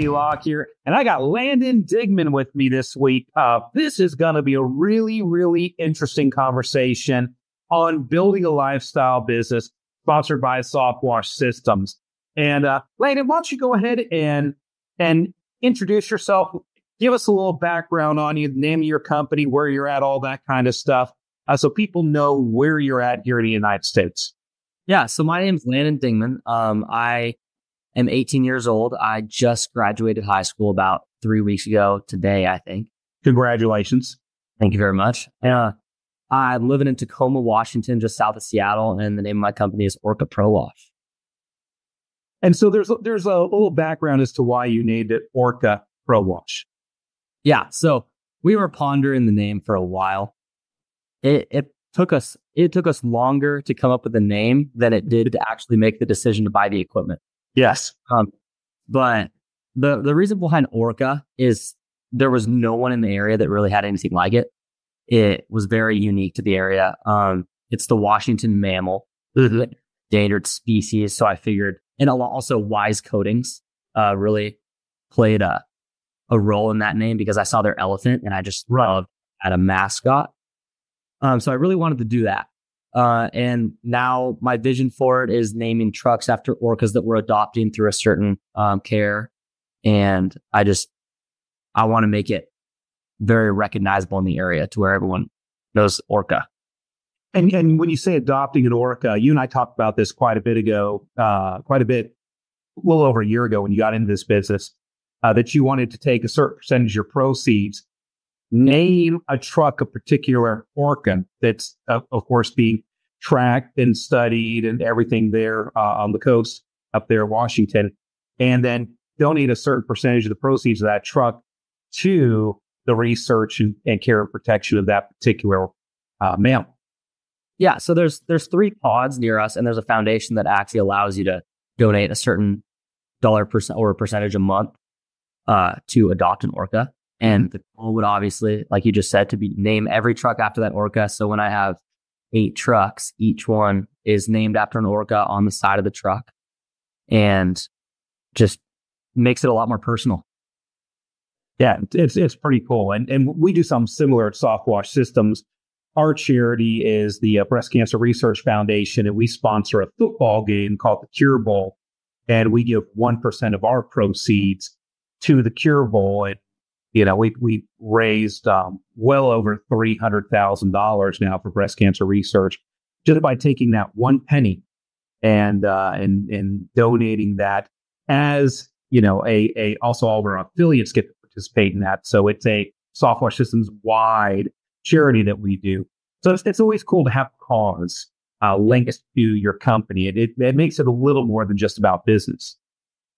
AC Lockyer, and I got Landon Dingman with me this week. This is going to be a really, really interesting conversation on building a lifestyle business sponsored by SoftWash Systems. And Landon, why don't you go ahead and introduce yourself? Give us a little background on you, the name of your company, where you're at, all that kind of stuff, so people know where you're at here in the United States. Yeah, so my name's Landon Dingman. I am 18 years old. I just graduated high school about 3 weeks ago today, I think. Congratulations. Thank you very much. I'm living in Tacoma, Washington, just south of Seattle, and the name of my company is Orca Pro Wash. And so there's a little background as to why you named it Orca Pro Wash. Yeah, so we were pondering the name for a while. It took us longer to come up with a name than it did to actually make the decision to buy the equipment. Yes. But the reason behind Orca is there was no one in the area that really had anything like it. It was very unique to the area. It's the Washington mammal, endangered species. So I figured, and also Wise Coatings really played a role in that name because I saw their elephant and I just loved at a mascot. So I really wanted to do that. And now my vision for it is naming trucks after orcas that we're adopting through a certain care. And I want to make it very recognizable in the area to where everyone knows Orca. And when you say adopting an orca, you and I talked about this quite a little over a year ago when you got into this business, that you wanted to take a certain percentage of your proceeds, name a truck a particular orca that's, of course, being tracked and studied and everything there on the coast up there in Washington, and then donate a certain percentage of the proceeds of that truck to the research and care and protection of that particular mammal. Yeah, so there's 3 pods near us, and there's a foundation that actually allows you to donate a certain dollar or a percentage a month to adopt an orca. And the goal would obviously, like you just said, to be name every truck after that orca. So when I have 8 trucks, each one is named after an orca on the side of the truck, and just makes it a lot more personal. Yeah, it's pretty cool. And we do something similar at SoftWash Systems. Our charity is the Breast Cancer Research Foundation, and we sponsor a football game called the Cure Bowl. And we give 1% of our proceeds to the Cure Bowl. And, we raised well over $300,000 now for breast cancer research just by taking that one penny and donating that, as also all of our affiliates get to participate in that. So it's a SoftWash Systems wide charity that we do. So it's always cool to have a cause linked to your company. It makes it a little more than just about business.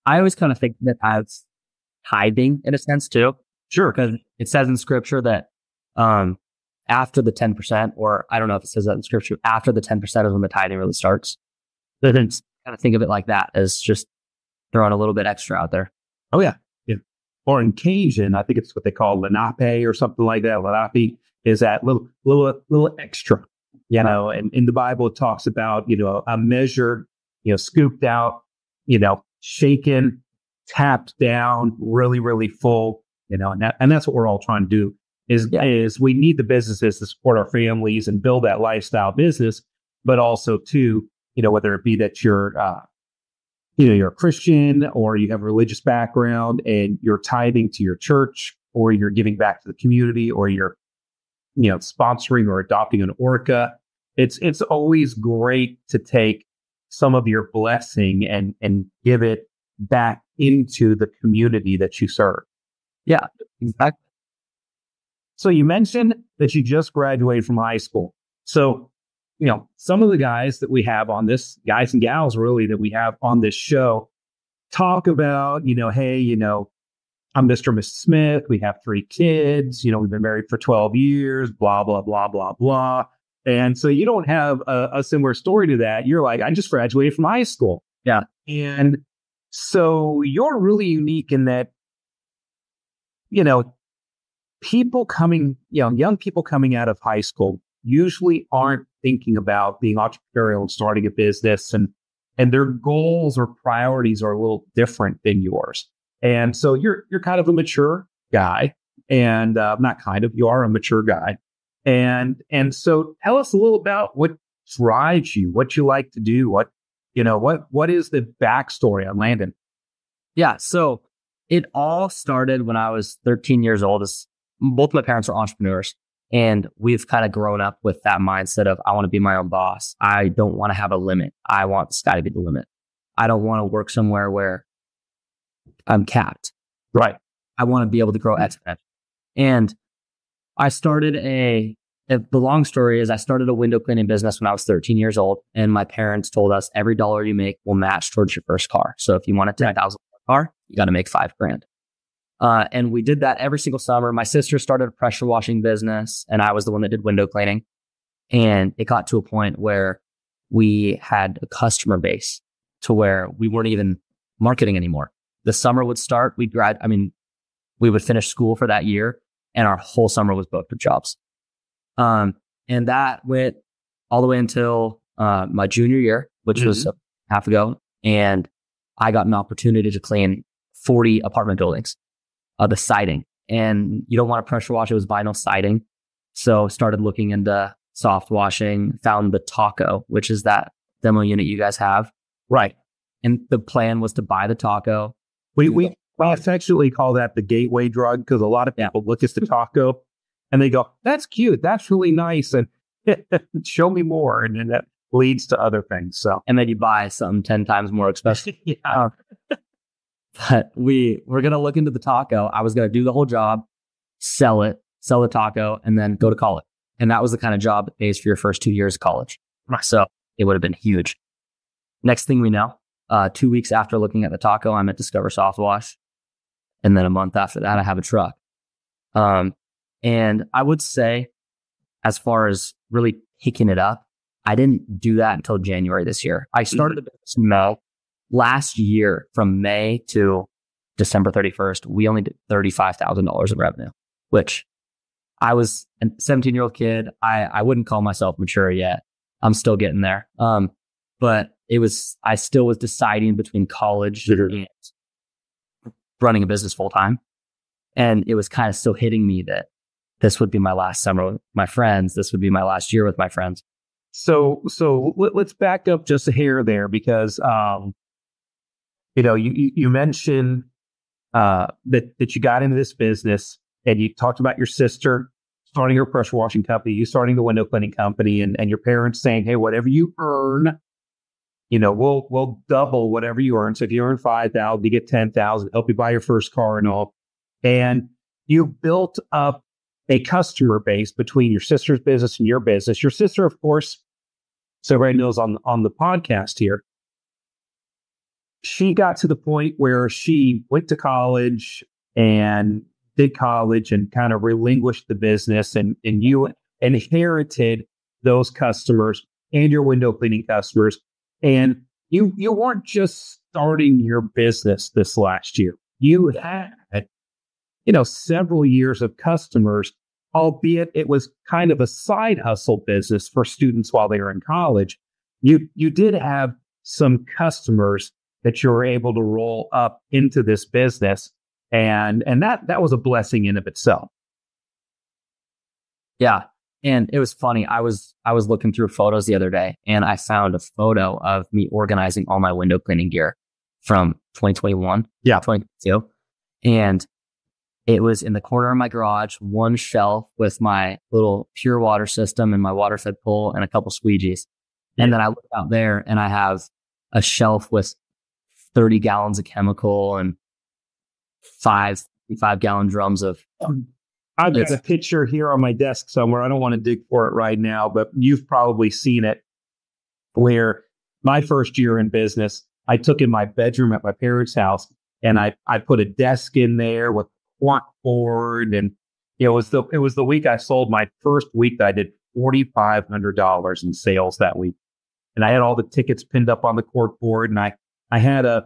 I always kind of think that as tithing in a sense too. Sure. Because it says in scripture that after the 10%, or I don't know if it says that in scripture, after the 10% is when the tithing really starts. So then kind of think of it like that, as just throwing a little bit extra out there. Oh, yeah. Yeah. Or in Cajun, I think it's what they call lenape or something like that. Lenape is that little extra, and in the Bible, it talks about, a measured, scooped out, shaken, tapped down, really, really full, and that's what we're all trying to do is we need the businesses to support our families and build that lifestyle business, but also too, whether it be that you're a Christian or you have a religious background and you're tithing to your church, or you're giving back to the community, or you're, sponsoring or adopting an orca. It's always great to take some of your blessing and give it back into the community that you serve. Yeah, exactly. So you mentioned that you just graduated from high school. So, some of the guys that we have on this, guys and gals really, that we have on this show, talk about, hey, I'm Mr. and Mrs. Smith. We have 3 kids. We've been married for 12 years, blah, blah, blah, blah, blah. And so you don't have a similar story to that. You're like, I just graduated from high school. Yeah. And so you're really unique in that, people coming, young people coming out of high school usually aren't thinking about being entrepreneurial and starting a business, and their goals or priorities are a little different than yours. And so you're kind of a mature guy, and not kind of, you are a mature guy. And so tell us a little about what drives you, what you like to do, what is the backstory on Landon? Yeah. So it all started when I was 13 years old. Both my parents are entrepreneurs, and we've kind of grown up with that mindset of I want to be my own boss. I don't want to have a limit. I want the sky to be the limit. I don't want to work somewhere where I'm capped. Right. I want to be able to grow exponentially. And I started the long story is I started a window cleaning business when I was 13 years old. And my parents told us every dollar you make will match towards your first car. So if you want a $10,000 car, you got to make $5,000. And we did that every single summer. My sister started a pressure washing business, and I was the one that did window cleaning. And it got to a point where we had a customer base to where we weren't even marketing anymore. The summer would start. We would finish school for that year, and our whole summer was booked with jobs. And that went all the way until my junior year, which was a half ago. And I got an opportunity to clean 40 apartment buildings, the siding. And you don't want to pressure wash. It was vinyl siding. So started looking into soft washing, found the Taco, which is that demo unit you guys have. Right. And the plan was to buy the Taco. We affectionately call that the gateway drug, because a lot of people look at the Taco and they go, that's cute. That's really nice. And show me more. And then that leads to other things. So, and then you buy something 10 times more expensive. But we're going to look into the Taco. I was going to do the whole job, sell the Taco, and then go to college. And that was the kind of job that pays for your first 2 years of college. So it would have been huge. Next thing we know, 2 weeks after looking at the Taco, I'm at Discover SoftWash. And then a month after that, I have a truck. And I would say, as far as really picking it up, I didn't do that until January this year. I started the business in May. Last year, from May to December 31st, we only did $35,000 of revenue, which I was a 17-year-old kid. I wouldn't call myself mature yet. I'm still getting there. But I still was deciding between college and running a business full time. And it was kind of still hitting me that this would be my last summer with my friends. This would be my last year with my friends. So let's back up just a hair there, because, you mentioned that you got into this business, and you talked about your sister starting her pressure washing company, you starting the window cleaning company, and your parents saying, hey, whatever you earn, we'll double whatever you earn. So if you earn $5,000, you get $10,000, help you buy your first car and all. And you built up a customer base between your sister's business and your business. Your sister, of course, so everybody knows on the podcast here, she got to the point where she went to college and did college and kind of relinquished the business, and you inherited those customers and your window cleaning customers. And you weren't just starting your business this last year. You had, several years of customers, albeit it was kind of a side hustle business for students while they were in college. You did have some customers that you were able to roll up into this business. And that was a blessing in of itself. Yeah. And it was funny. I was looking through photos the other day, and I found a photo of me organizing all my window cleaning gear from 2021. Yeah. 2022. And it was in the corner of my garage, one shelf with my little pure water system and my water fed pool and a couple squeegees. And then I look out there and I have a shelf with 30 gallons of chemical and 5-gallon drums of. I've got a picture here on my desk somewhere. I don't want to dig for it right now, but you've probably seen it, where my first year in business, I took in my bedroom at my parents' house, and I put a desk in there with board, and it was the week I sold my first week that I did $4,500 in sales that week. And I had all the tickets pinned up on the cork board, and I had a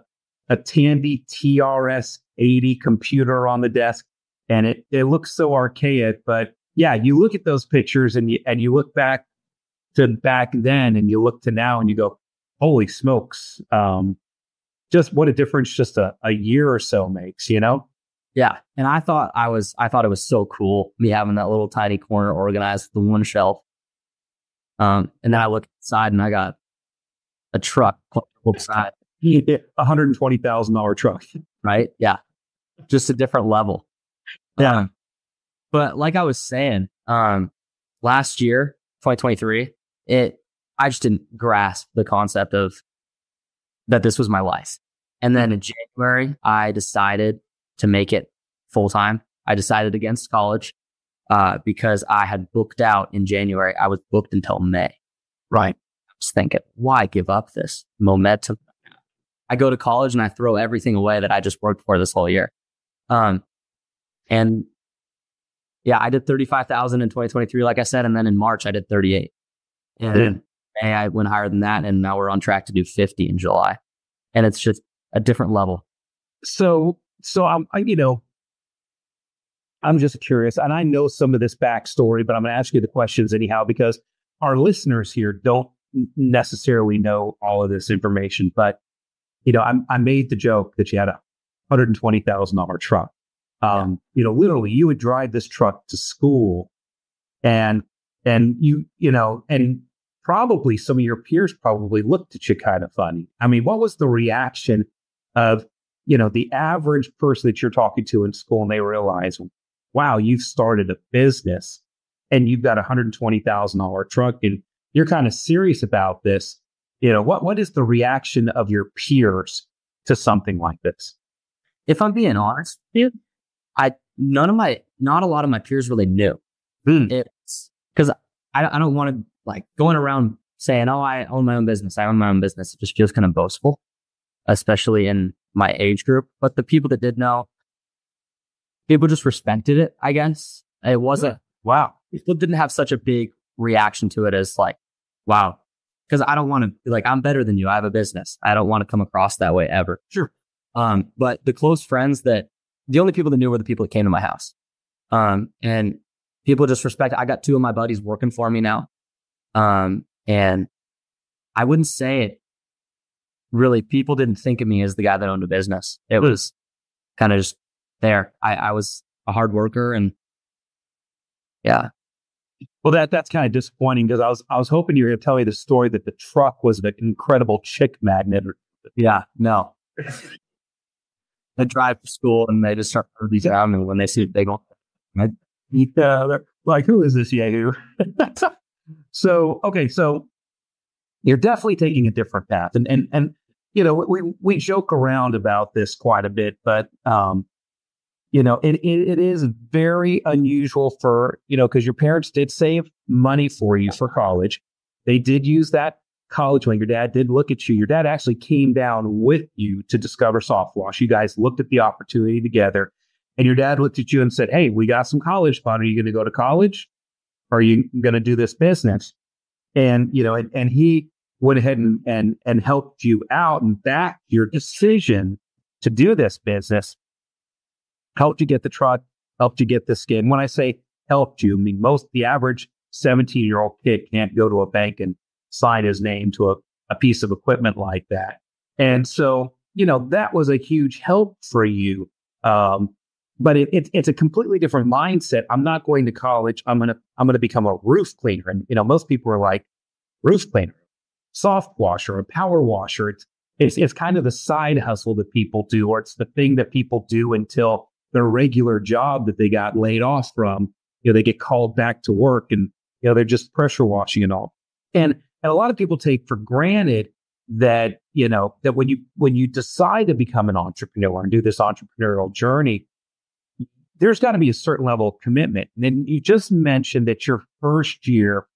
Tandy TRS 80 computer on the desk, and it looks so archaic. But yeah, you look at those pictures and you look back to back then, and you look to now, and you go, holy smokes. just what a difference just a year or so makes, you know? Yeah. And I thought it was so cool, me having that little tiny corner organized with the one shelf. And then I look inside and I got a truck beside. $120,000 truck. Right? Yeah. Just a different level. Yeah. But like I was saying, last year, 2023, I just didn't grasp the concept of that this was my life. And then in January, I decided to make it full time. I decided against college because I had booked out in January. I was booked until May. Right. I was thinking, why give up this momentum? I go to college and I throw everything away that I just worked for this whole year. And yeah, I did 35,000 in 2023, like I said. And then in March, I did 38. And in May, I went higher than that. And now we're on track to do 50 in July. And it's just a different level. So I'm just curious, and I know some of this backstory, but I'm going to ask you the questions anyhow, because our listeners here don't necessarily know all of this information. But, I made the joke that you had a $120,000 truck. Literally you would drive this truck to school and probably some of your peers probably looked at you kind of funny. I mean, what was the reaction of, the average person that you're talking to in school, and they realize, wow, you've started a business and you've got a $120,000 truck and you're kind of serious about this. What is the reaction of your peers to something like this? If I'm being honest, dude, not a lot of my peers really knew. It's because I don't want to like going around saying, oh, I own my own business. I own my own business. It just feels kind of boastful, especially in my age group. But the people that did know, people just respected it, I guess. It wasn't, wow. People didn't have such a big reaction to it as like, wow. Because I don't want to be like, I'm better than you. I have a business. I don't want to come across that way ever. Sure. But the close friends the only people that knew were the people that came to my house. And people just respect. I got two of my buddies working for me now. And I wouldn't say it really, people didn't think of me as the guy that owned a business. It was kind of just there. I was a hard worker and yeah. Well, that's kind of disappointing because I was hoping you were going to tell me the story that the truck was an incredible chick magnet. Yeah, no. They drive to school and they just start these around me when they see it. They go, they're like, who is this Yahoo? So you're definitely taking a different path. And we joke around about this quite a bit, but it is very unusual for, because your parents did save money for you for college. They did use that college when your dad did look at you. Your dad actually came down with you to Discover SoftWash. You guys looked at the opportunity together and your dad looked at you and said, hey, we got some college fund. Are you going to go to college? Or are you going to do this business? And, and he went ahead and helped you out and backed your decision to do this business. Helped you get the truck, helped you get the skin. When I say helped you, I mean, the average 17-year-old kid can't go to a bank and sign his name to a piece of equipment like that. And so, that was a huge help for you. But it's a completely different mindset. I'm not going to college. I'm gonna become a roof cleaner. And, most people are like, roof cleaner, soft washer, a power washer. It's kind of the side hustle that people do, or it's the thing that people do until their regular job that they got laid off from, they get called back to work and, they're just pressure washing and all. And a lot of people take for granted that, that when you decide to become an entrepreneur and do this entrepreneurial journey, there's got to be a certain level of commitment. And then you just mentioned that your first year,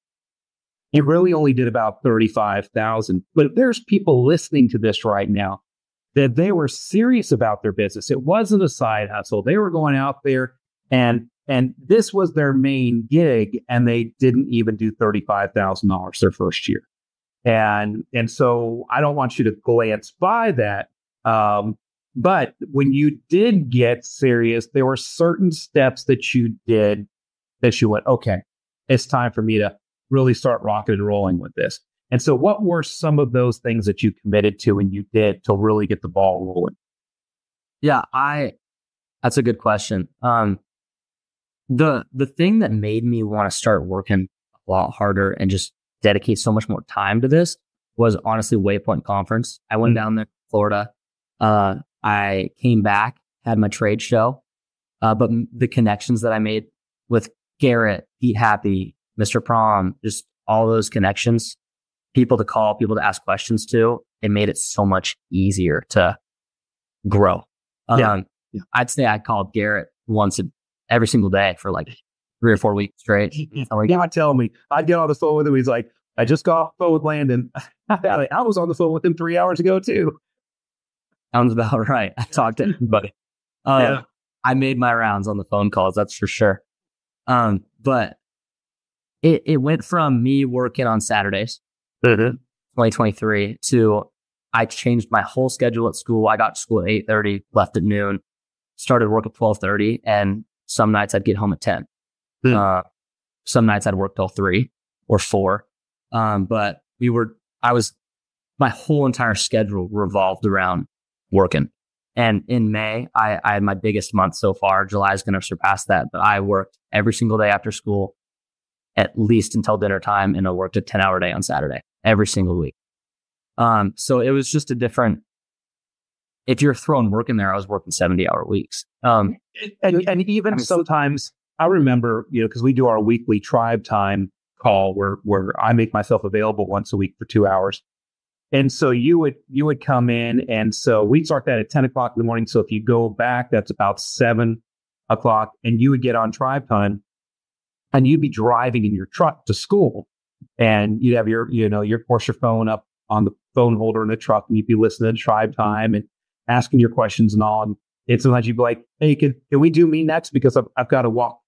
you really only did about 35,000. But there's people listening to this right now that they were serious about their business. It wasn't a side hustle. They were going out there and this was their main gig, and they didn't even do $35,000 their first year. And so I don't want you to glance by that. But when you did get serious, there were certain steps that you did that you went, okay, it's time for me to really start rocking and rolling with this. And so what were some of those things that you committed to and you did to really get the ball rolling? Yeah, that's a good question. The thing that made me want to start working a lot harder and just dedicate so much more time to this was honestly Waypoint Conference. I went down there to Florida. I came back, had my trade show, but the connections that I made with Garrett, Pete Happy, Mr. Prom, just all those connections, people to call, people to ask questions to, it made it so much easier to grow. I'd say I called Garrett every single day for like 3 or 4 weeks straight. God tell me, I'd get on the phone with him. He's like, I just got off the phone with Landon. I was on the phone with him 3 hours ago too. Sounds about right. I talked to everybody. I made my rounds on the phone calls, that's for sure. But it went from me working on Saturdays, 2023, to I changed my whole schedule at school. I got to school at 8:30, left at noon, started work at 12:30, and some nights I'd get home at 10. Some nights I'd work till 3 or 4. But my whole entire schedule revolved around working. And in May, I had my biggest month so far. July is going to surpass that, but I worked every single day after school, at least until dinner time, and I worked a 10-hour day on Saturday every single week. So it was just a different. If you're throwing work in there, I was working 70-hour weeks. And even sometimes I remember, because we do our weekly tribe time call where I make myself available once a week for 2 hours. And so you would come in, and so we'd start that at 10 o'clock in the morning. So if you go back, that's about 7 o'clock, and you would get on tribe time, and you'd be driving in your truck to school, and you'd have your phone up on the phone holder in the truck, and you'd be listening to tribe time and asking your questions and all. And sometimes you'd be like, "Hey, can we do me next? Because I've got to walk.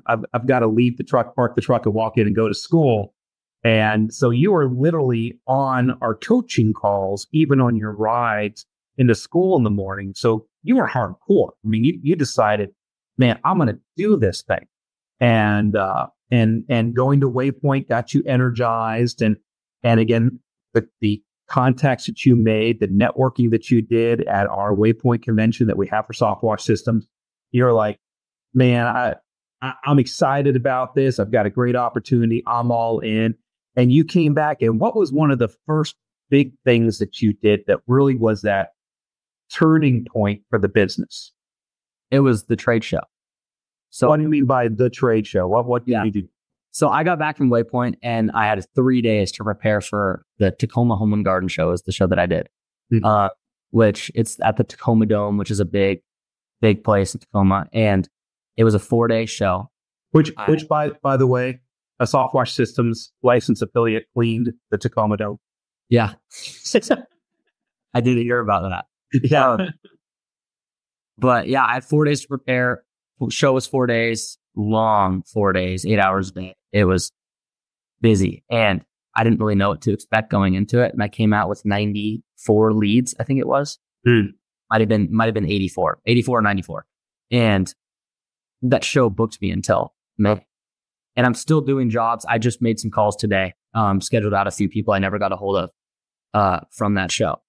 I've got to leave the truck, park the truck, and walk in and go to school." And so you were literally on our coaching calls, even on your rides into school in the morning. So you were hardcore. I mean, you decided, man, I'm going to do this thing. And going to Waypoint got you energized. And again, the contacts that you made, the networking that you did at our Waypoint convention that we have for SoftWash systems, you're like, man, I'm excited about this. I've got a great opportunity. I'm all in. And you came back, and what was one of the first big things that you did that really was that turning point for the business? It was the trade show. So what do you mean by the trade show? What did you do? So I got back from Waypoint, and I had 3 days to prepare for the Tacoma Home and Garden Show, is the show that I did, which it's at the Tacoma Dome, which is a big place in Tacoma. And it was a 4-day show. Which by the way, a SoftWash Systems licensed affiliate cleaned the Tacoma Dome. Yeah. I did hear about that. Yeah. But yeah, I had 4 days to prepare. Show was 4 days, long 4 days, 8 hours a day. It was busy, and I didn't really know what to expect going into it. And I came out with 94 leads, I think it was. Might have been 84 or 94. And that show booked me until May. And I'm still doing jobs. I just made some calls today, scheduled out a few people I never got a hold of from that show.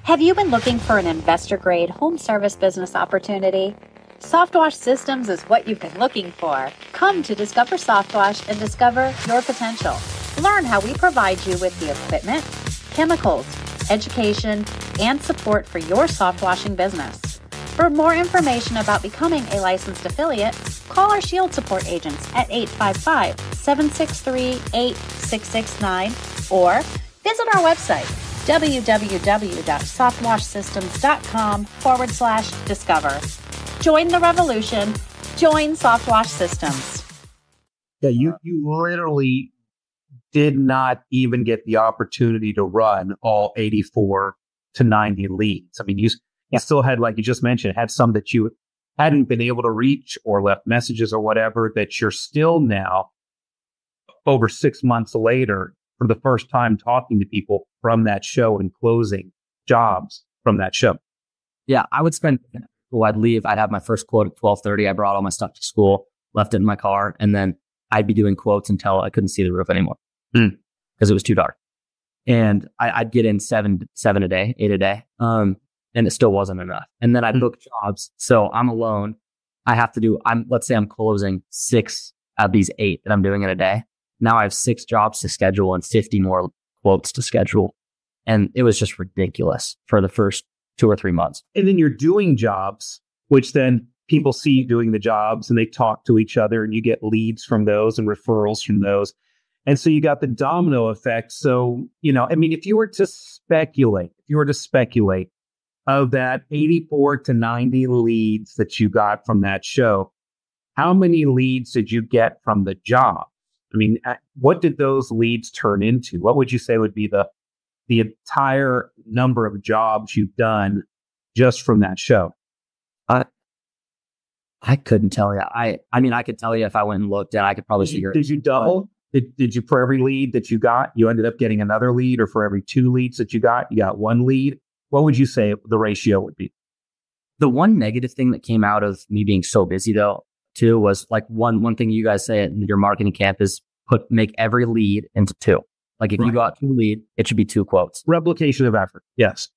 Have you been looking for an investor-grade home service business opportunity? SoftWash Systems is what you've been looking for. Come to Discover SoftWash and discover your potential. Learn how we provide you with the equipment, chemicals, education, and support for your soft washing business. For more information about becoming a licensed affiliate, call our Shield support agents at 855-763-8669 or visit our website, www.softwashsystems.com/discover. Join the revolution. Join SoftWash Systems. Yeah, you literally did not even get the opportunity to run all 84 to 90 leads. I mean, you still had, like you just mentioned, had some that you hadn't been able to reach or left messages or whatever, that you're still now, over 6 months later, for the first time talking to people from that show and closing jobs from that show. Yeah, I would spend, I'd leave, I'd have my first quote at 12:30. I brought all my stuff to school, left it in my car, and then I'd be doing quotes until I couldn't see the roof anymore because it was too dark. And I'd get in seven a day, 8 a day. And it still wasn't enough. And then I'd book jobs. So I'm alone. Let's say I'm closing 6 of these 8 that I'm doing in a day. Now I have 6 jobs to schedule and 50 more quotes to schedule. And it was just ridiculous for the first 2 or 3 months. And then you're doing jobs, which then people see you doing the jobs and they talk to each other and you get leads from those and referrals from those. And so you got the domino effect. So, if you were to speculate of that 84 to 90 leads that you got from that show, how many leads did you get from the job? What did those leads turn into? What would you say would be the entire number of jobs you've done just from that show? I couldn't tell you. I could tell you if I went and looked, and I could probably figure it. Did you double? Did you, for every lead that you got, you ended up getting another lead, or for every 2 leads that you got 1 lead? What would you say the ratio would be? The one negative thing that came out of me being so busy, though, too, was like one thing you guys say in your marketing camp is make every lead into 2. Like if you got 2 lead, it should be 2 quotes. Replication of effort. Yes.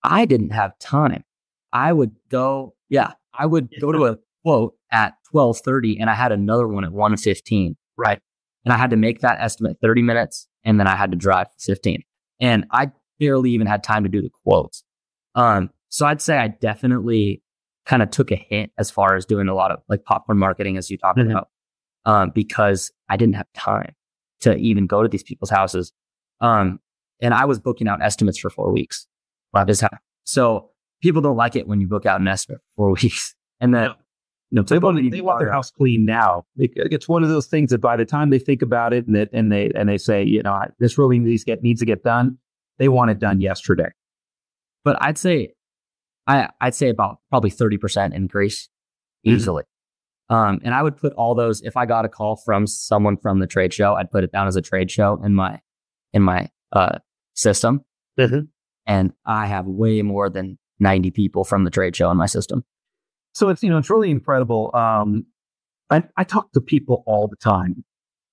I didn't have time. I would go to a quote at 12:30 and I had another one at 1:15. Right. And I had to make that estimate 30 minutes and then I had to drive 15. And I barely even had time to do the quotes. So I'd say I definitely kind of took a hit as far as doing a lot of like popcorn marketing, as you talked about, because I didn't have time to even go to these people's houses. And I was booking out estimates for 4 weeks. Wow. So people don't like it when you book out an estimate for 4 weeks. And then they want their house clean now. It's one of those things that by the time they think about it and they say, this really needs to get done, they want it done yesterday. But I'd say about probably 30% increase easily. And I would put all those, if I got a call from someone from the trade show, I'd put it down as a trade show in my system. And I have way more than 90 people from the trade show in my system. So it's really incredible. I talk to people all the time,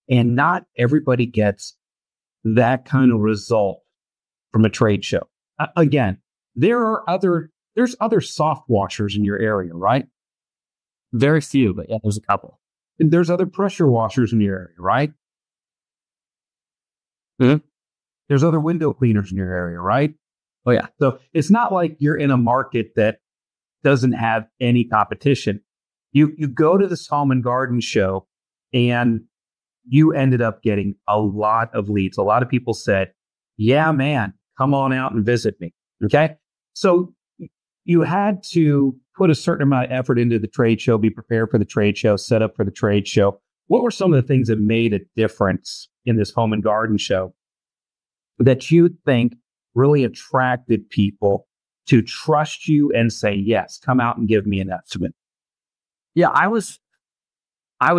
and not everybody gets that kind of result from a trade show. Again, there's other soft washers in your area, right? Very few, but yeah, there's a couple. And there's other pressure washers in your area, right? There's other window cleaners in your area, right? Oh yeah. So it's not like you're in a market that doesn't have any competition. You go to this home and garden show and you ended up getting a lot of leads. A lot of people said, yeah, man, come on out and visit me. Okay. So you had to put a certain amount of effort into the trade show, be prepared for the trade show, set up for the trade show. What were some of the things that made a difference in this home and garden show that you think really attracted people to trust you and say, yes, come out and give me an estimate? Yeah, I was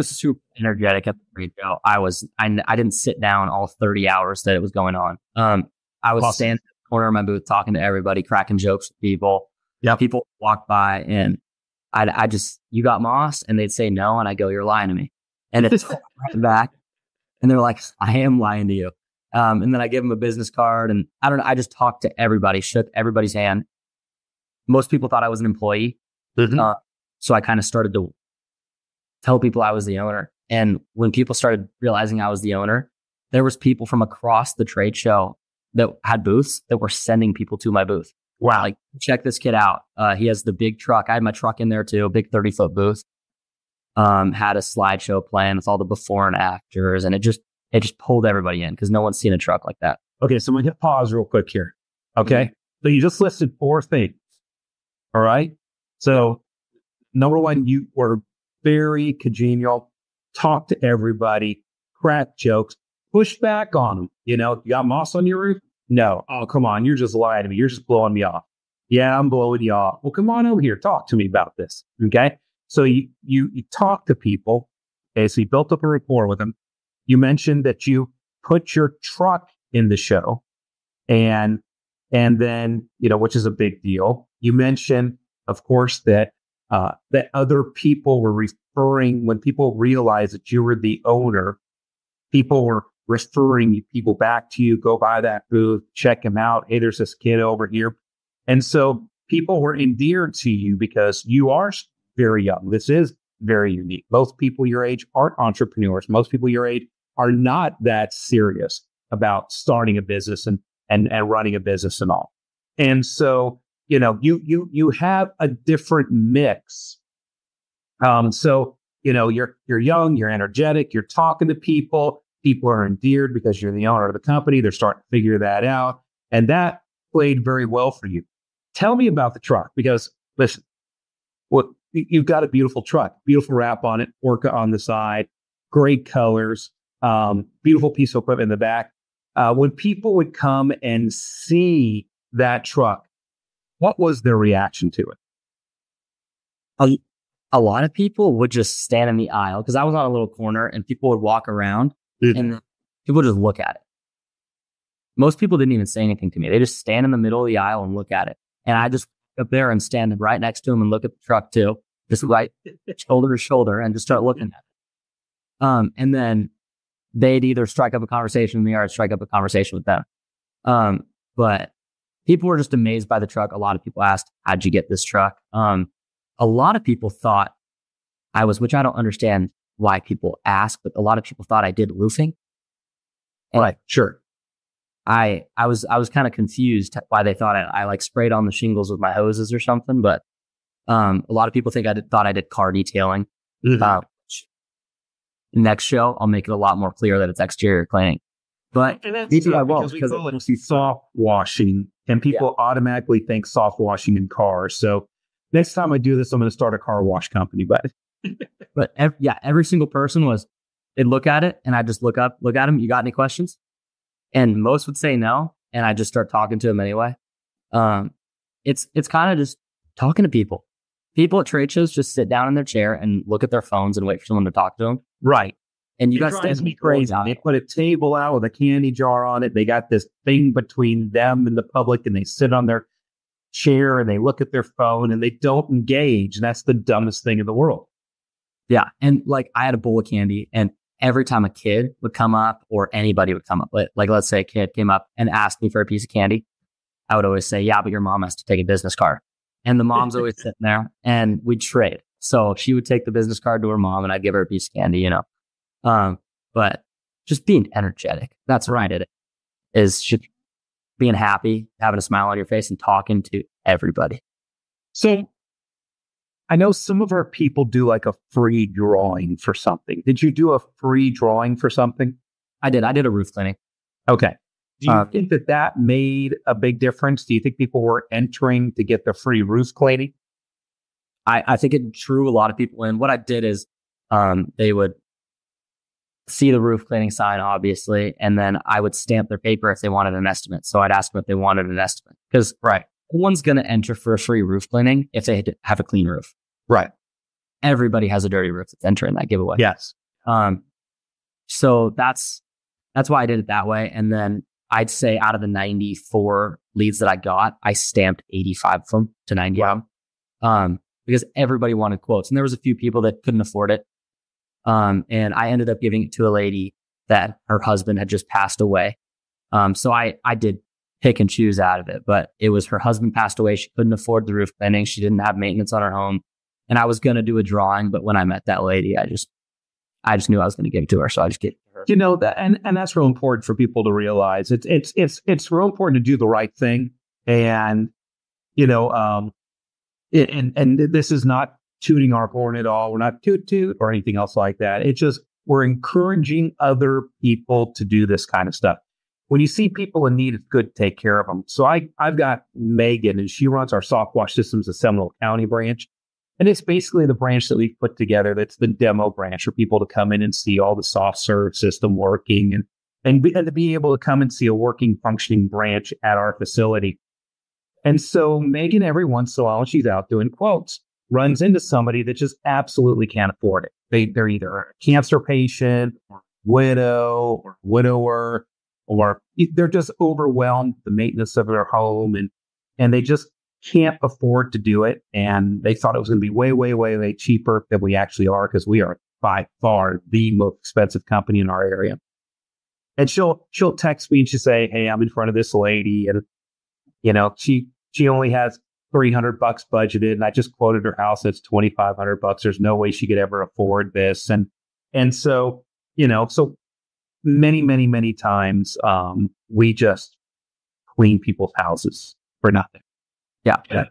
super energetic at the trade show. I didn't sit down all 30 hours that it was going on. I was standing in the corner of my booth talking to everybody, cracking jokes with people. Yeah, people walk by and you got moss? And they'd say no. And I go, you're lying to me. And it's right back. And they're like, I am lying to you. And then I give them a business card and I just talked to everybody, shook everybody's hand. Most people thought I was an employee. So I kind of started to tell people I was the owner. And when people started realizing I was the owner, there was people from across the trade show that had booths that were sending people to my booth. Wow. Like, check this kid out. He has the big truck. I had my truck in there too, a big 30-foot booth. Had a slideshow plan with all the before and afters. And it just pulled everybody in because no one's seen a truck like that. Okay. So I'm going to hit pause real quick here. Okay. So you just listed 4 things. All right. So number 1, you were very congenial, talk to everybody, crack jokes, push back on them. You got moss on your roof? No. Oh, come on. You're just lying to me. You're just blowing me off. Yeah, I'm blowing you off. Well, come on over here. Talk to me about this. Okay. So you talk to people. Okay. So you built up a rapport with them. You mentioned that you put your truck in the show and then, which is a big deal. You mentioned, of course, that other people were referring, when people realized that you were the owner, people were referring people back to you, go by that booth, check him out. Hey, there's this kid over here. And so people were endeared to you because you are very young. This is very unique. Most people your age aren't entrepreneurs. Most people your age are not that serious about starting a business and running a business and all. And so, you have a different mix. So, you're young, you're energetic, you're talking to people. People are endeared because you're the owner of the company. They're starting to figure that out. And that played very well for you. Tell me about the truck, because listen, you've got a beautiful truck, beautiful wrap on it, Orca on the side, great colors, beautiful piece of equipment in the back. When people would come and see that truck, what was their reaction to it? A lot of people would just stand in the aisle, because I was on a little corner and people would walk around and people would just look at it. Most people didn't even say anything to me. They just stand in the middle of the aisle and look at it. And I just up there and stand right next to them and look at the truck too, just right shoulder to shoulder, and just start looking at it. And then they'd either strike up a conversation with me or I'd strike up a conversation with them. But people were just amazed by the truck. A lot of people asked, how'd you get this truck? A lot of people thought which I don't understand why people ask, but a lot of people thought I did roofing. And right. Sure. I was kind of confused why they thought I like sprayed on the shingles with my hoses or something. But a lot of people think thought I did car detailing. Next show, I'll make it a lot more clear that it's exterior cleaning. But I won't, because we call it soft washing, and people automatically think soft washing in cars. So next time I do this, I'm going to start a car wash company. But every single person they'd look at it, and I just look at them. You got any questions? And most would say no, and I just start talking to them anyway. It's kind of just talking to people. People at trade shows just sit down in their chair and look at their phones and wait for someone to talk to them. Right. And you guys drives me crazy. They put a table out with a candy jar on it. They got this thing between them and the public, and they sit on their chair and they look at their phone and they don't engage. And that's the dumbest thing in the world. Yeah. And like, I had a bowl of candy, and every time a kid would come up or anybody would come up, like let's say a kid came up and asked me for a piece of candy, I would always say, yeah, but your mom has to take a business card. And the mom's always sitting there, and we'd trade. So she would take the business card to her mom and I'd give her a piece of candy, but just being energetic. That's where I did it, is just being happy, having a smile on your face, and talking to everybody. So I know some of our people do like a free drawing for something. Did you do a free drawing for something? I did. I did a roof cleaning. Okay. Do you think that made a big difference? Do you think people were entering to get the free roof cleaning? I think it drew a lot of people in. What I did is they would see the roof cleaning sign, obviously, and then I would stamp their paper if they wanted an estimate. So I'd ask them if they wanted an estimate, because no one's going to enter for a free roof cleaning if they have a clean roof. Right. Everybody has a dirty roof that's entering that giveaway. Yes. So that's why I did it that way. And then I'd say out of the 94 leads that I got, I stamped 85 of them to 90 of them. Because everybody wanted quotes, and there was a few people that couldn't afford it. And I ended up giving it to a lady that her husband had just passed away. So I did pick and choose out of it, but it was her husband passed away. She couldn't afford the roof cleaning. She didn't have maintenance on her home. And I was going to do a drawing, but when I met that lady, I just knew I was going to give it to her. So I just gave it to her. That, and that's real important for people to realize. It's real important to do the right thing. And, and this is not tooting our horn at all. We're not toot or anything else like that. It's just, we're encouraging other people to do this kind of stuff. When you see people in need, it's good to take care of them. So I've got Megan, and she runs our SoftWash Systems, the Seminole County branch. And it's basically the branch that we've put together. That's the demo branch for people to come in and see all the soft serve system working and to be able to come and see a working, functioning branch at our facility. And so Megan, every once in a while, when she's out doing quotes, runs into somebody that just absolutely can't afford it. They're either a cancer patient, or widow, or widower, or they're just overwhelmed with the maintenance of their home, and they just can't afford to do it. And they thought it was going to be way, way, way, way cheaper than we actually are, because we are by far the most expensive company in our area. And she'll text me and she'll say, "Hey, I'm in front of this lady, and she only has $300 budgeted, and I just quoted her house that's $2,500. There's no way she could ever afford this." And so so many times we just clean people's houses for nothing. Yeah.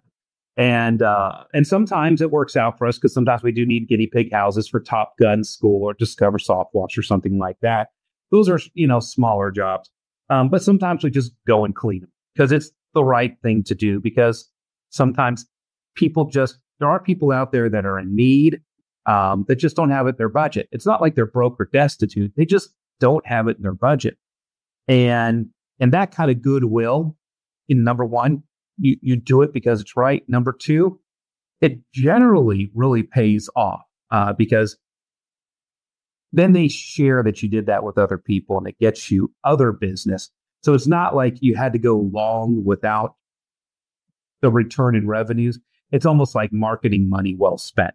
And sometimes it works out for us because sometimes we do need guinea pig houses for Top Gun School or Discover SoftWash or something like that. Those are, smaller jobs. But sometimes we just go and clean them because it's the right thing to do, because sometimes there are people out there that are in need that just don't have it in their budget. It's not like they're broke or destitute. They just don't have it in their budget. And that kind of goodwill, number one, you do it because it's right. Number two, it generally really pays off because then they share that you did that with other people and it gets you other business. So it's not like you had to go long without the return in revenues. It's almost like marketing money well spent.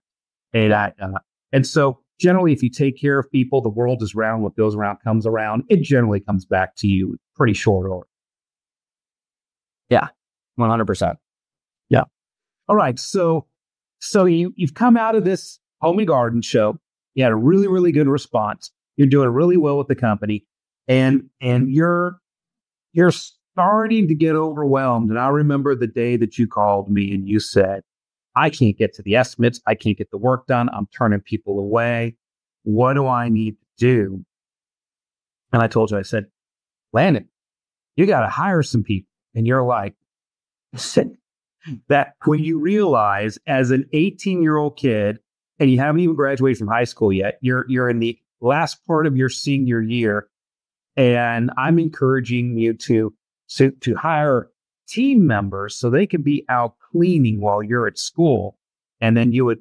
And so generally, if you take care of people, the world is round. What goes around comes around. It generally comes back to you pretty short order. Yeah, 100%. Yeah. All right. So you've come out of this home and garden show. You had a really, really good response. You're doing really well with the company, and you're starting to get overwhelmed. And I remember the day that you called me and you said, "I can't get to the estimates. I can't get the work done. I'm turning people away. What do I need to do?" And I told you, I said, "Landon, you got to hire some people." And you're like, that when you realize as an 18-year-old kid, and you haven't even graduated from high school yet, you're in the last part of your senior year, and I'm encouraging you to hire team members so they can be out cleaning while you're at school. And then you would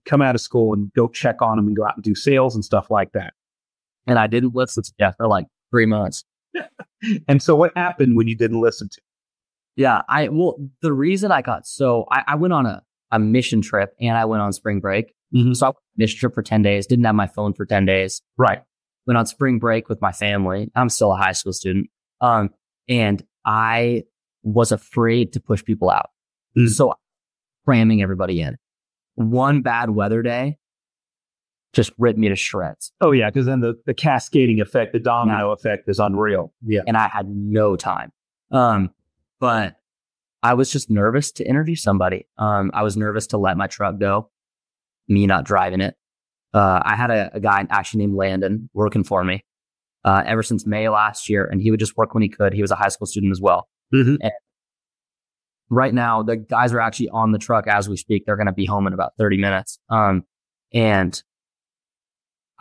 come out of school and go check on them and go out and do sales and stuff like that. And I didn't listen to you for like 3 months. And so what happened when you didn't listen to? Yeah, the reason I went on a mission trip and I went on spring break. Mm-hmm. So I went on a mission trip for 10 days, didn't have my phone for 10 days. Right. Went on spring break with my family. I'm still a high school student. And I was afraid to push people out. Mm-hmm. So cramming everybody in. One bad weather day just ripped me to shreds. Oh yeah, because then the cascading effect, the domino effect is unreal. Yeah. And I had no time. But I was just nervous to interview somebody. I was nervous to let my truck go, me not driving it. I had a guy actually named Landon working for me ever since May last year, and he would just work when he could. He was a high school student as well. Mm-hmm. And right now, the guys are actually on the truck as we speak. They're going to be home in about 30 minutes. And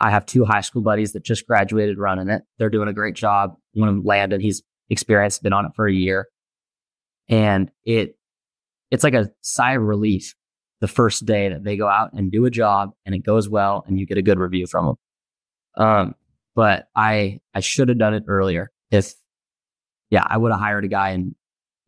I have 2 high school buddies that just graduated running it. They're doing a great job. One of them, Landon, he's experienced, been on it for a year. And it's like a sigh of relief the first day that they go out and do a job and it goes well and you get a good review from them. But I should have done it earlier. I would have hired a guy in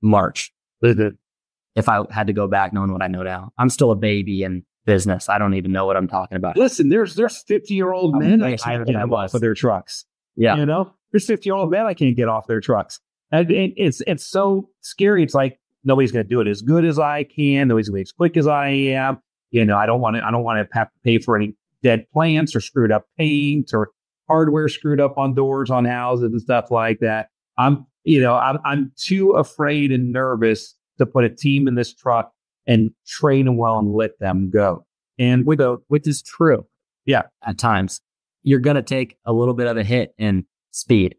March if I had to go back knowing what I know now. I'm still a baby in business. I don't even know what I'm talking about. Listen, there's 50-year-old men I can't get off of their trucks. Yeah. There's 50-year-old men I can't get off their trucks. And it's so scary. It's like nobody's going to do it as good as I can. Nobody's going to be as quick as I am. I don't want to have to pay for any dead plants or screwed up paint or hardware screwed up on doors on houses and stuff like that. I'm too afraid and nervous to put a team in this truck and train them well and let them go. And which is true. Yeah. At times you're going to take a little bit of a hit in speed.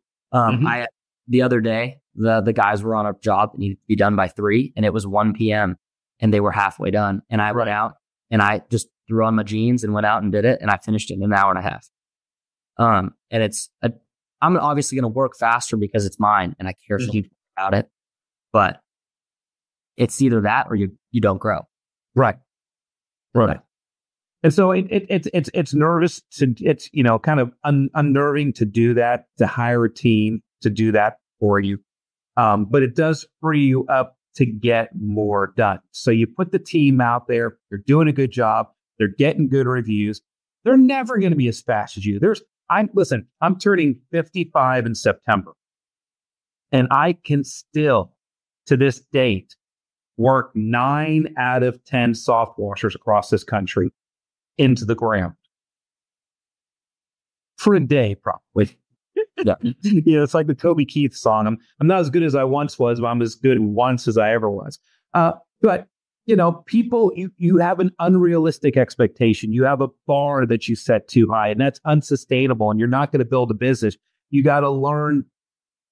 The other day, the guys were on a job that needed to be done by 3, and it was 1 p.m. and they were halfway done. And I went out and I just threw on my jeans and went out and did it, and I finished it in an hour and a half. And I'm obviously going to work faster because it's mine and I care so much about it. But it's either that or you don't grow. Right. And so it's nervous it's kind of unnerving to do that, to hire a team to do that for you. But it does free you up to get more done. So you put the team out there, they're doing a good job, they're getting good reviews. They're never going to be as fast as you. I'm turning 55 in September, and I can still, to this date, work 9 out of 10 soft washers across this country into the ground for a day, probably. Yeah. It's like the Toby Keith song. I'm not as good as I once was, but I'm as good once as I ever was. But people, you have an unrealistic expectation. You have a bar that you set too high, and that's unsustainable. And you're not going to build a business. You got to learn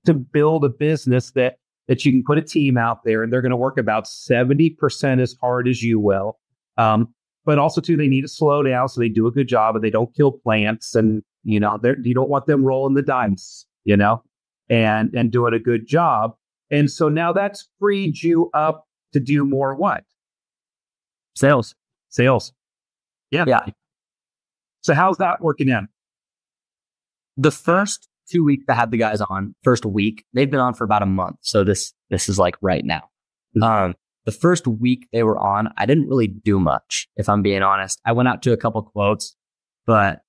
to build a business that you can put a team out there, and they're going to work about 70% as hard as you will. But also, too, they need to slow down so they do a good job and they don't kill plants. And, you don't want them rolling the dice, and doing a good job. And so now that's freed you up to do more what? Sales. Yeah. So how's that working out? The first 2 weeks I had the guys on, first week, they've been on for about a month. So this is like right now. The first week they were on, I didn't really do much, if I'm being honest. I went out to a couple quotes, but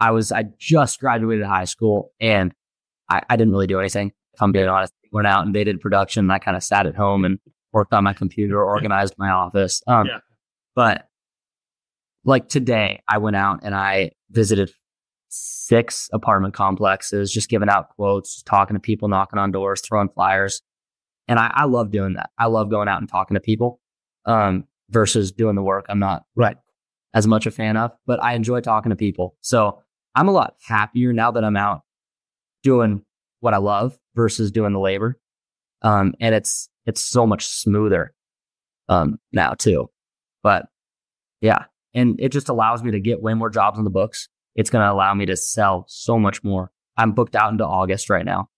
I just graduated high school and I didn't really do anything, if I'm being honest. I went out and they did production and I kind of sat at home and worked on my computer, organized my office. But like today, I went out and I visited 6 apartment complexes, just giving out quotes, just talking to people, knocking on doors, throwing flyers. And I love doing that. I love going out and talking to people versus doing the work I'm not as much a fan of, but I enjoy talking to people. So I'm a lot happier now that I'm out doing what I love versus doing the labor. And it's so much smoother now too. But yeah, and it just allows me to get way more jobs on the books. It's going to allow me to sell so much more. I'm booked out into August right now.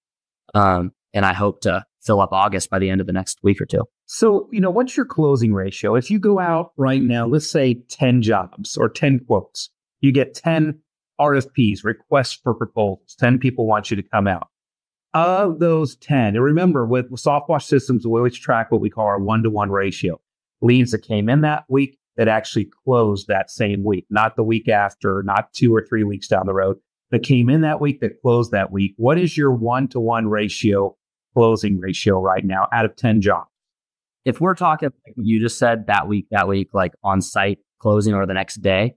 And I hope to fill up August by the end of the next week or 2. So, what's your closing ratio? If you go out right now, let's say 10 jobs or 10 quotes, you get 10 RFPs, requests for proposals. 10 people want you to come out. Of those 10, and remember, with SoftWash systems, we always track what we call our 1-to-1 ratio. Leads that came in that week that actually closed that same week, not the week after, not 2 or 3 weeks down the road, that came in that week that closed that week. What is your 1-to-1 ratio, closing ratio right now out of 10 jobs? If we're talking, like you just said, that week, like on site closing or the next day,